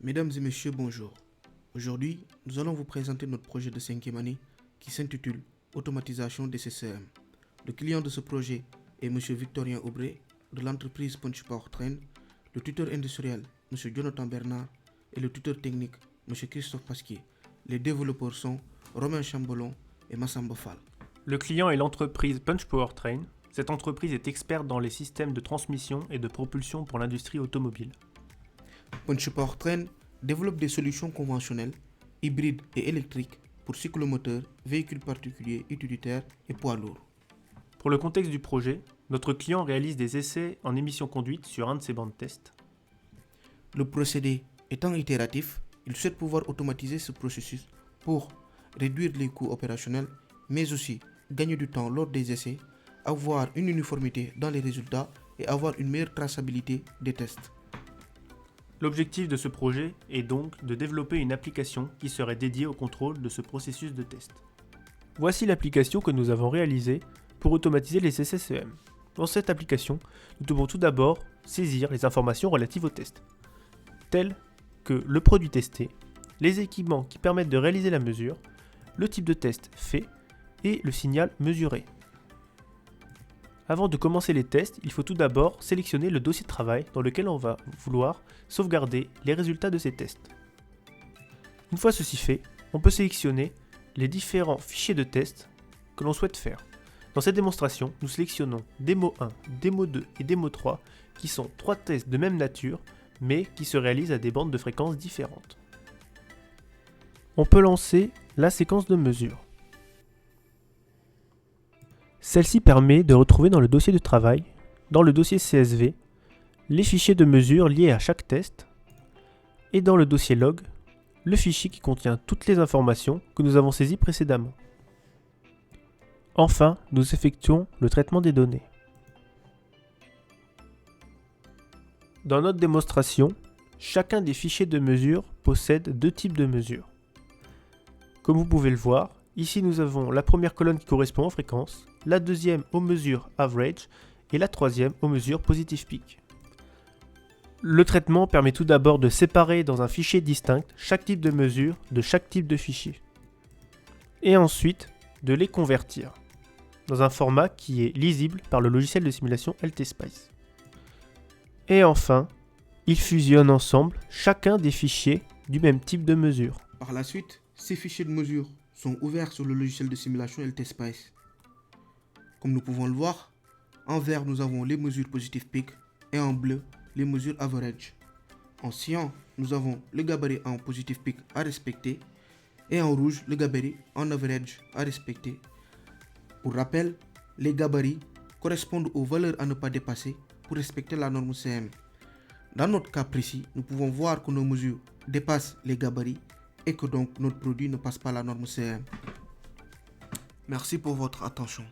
Mesdames et messieurs, bonjour. Aujourd'hui, nous allons vous présenter notre projet de 5e année qui s'intitule Automatisation des CCM. Le client de ce projet est M. Victorien Aubré de l'entreprise Punch Powertrain, le tuteur industriel M. Jonathan Bernard et le tuteur technique M. Christophe Pasquier. Les développeurs sont Romain Chambolon et Massamba Fall. Le client est l'entreprise Punch Powertrain. Cette entreprise est experte dans les systèmes de transmission et de propulsion pour l'industrie automobile. Punch Powertrain développe des solutions conventionnelles, hybrides et électriques pour cyclomoteurs, véhicules particuliers, utilitaires et poids lourds. Pour le contexte du projet, notre client réalise des essais en émission conduite sur un de ses bancs de test. Le procédé étant itératif, il souhaite pouvoir automatiser ce processus pour réduire les coûts opérationnels, mais aussi gagner du temps lors des essais, avoir une uniformité dans les résultats et avoir une meilleure traçabilité des tests. L'objectif de ce projet est donc de développer une application qui serait dédiée au contrôle de ce processus de test. Voici l'application que nous avons réalisée pour automatiser les SSEM. Dans cette application, nous devons tout d'abord saisir les informations relatives au test, telles que le produit testé, les équipements qui permettent de réaliser la mesure, le type de test fait et le signal mesuré. Avant de commencer les tests, il faut tout d'abord sélectionner le dossier de travail dans lequel on va vouloir sauvegarder les résultats de ces tests. Une fois ceci fait, on peut sélectionner les différents fichiers de test que l'on souhaite faire. Dans cette démonstration, nous sélectionnons Démo 1, Démo 2 et Démo 3 qui sont 3 tests de même nature mais qui se réalisent à des bandes de fréquences différentes. On peut lancer la séquence de mesure. Celle-ci permet de retrouver dans le dossier de travail, dans le dossier CSV, les fichiers de mesure liés à chaque test et dans le dossier log, le fichier qui contient toutes les informations que nous avons saisies précédemment. Enfin, nous effectuons le traitement des données. Dans notre démonstration, chacun des fichiers de mesure possède 2 types de mesures. Comme vous pouvez le voir, ici nous avons la première colonne qui correspond aux fréquences, la deuxième aux mesures average et la troisième aux mesures positive peak. Le traitement permet tout d'abord de séparer dans un fichier distinct chaque type de mesure de chaque type de fichier et ensuite de les convertir dans un format qui est lisible par le logiciel de simulation LTSpice. Et enfin, il fusionne ensemble chacun des fichiers du même type de mesure. Par la suite, ces fichiers de mesure sont ouverts sur le logiciel de simulation LTSpice. Comme nous pouvons le voir, en vert nous avons les mesures positive peak et en bleu les mesures average. En cyan, nous avons le gabarit en positive peak à respecter et en rouge le gabarit en average à respecter. Pour rappel, les gabarits correspondent aux valeurs à ne pas dépasser pour respecter la norme CM. Dans notre cas précis, nous pouvons voir que nos mesures dépassent les gabarits et que donc notre produit ne passe pas la norme CM. Merci pour votre attention.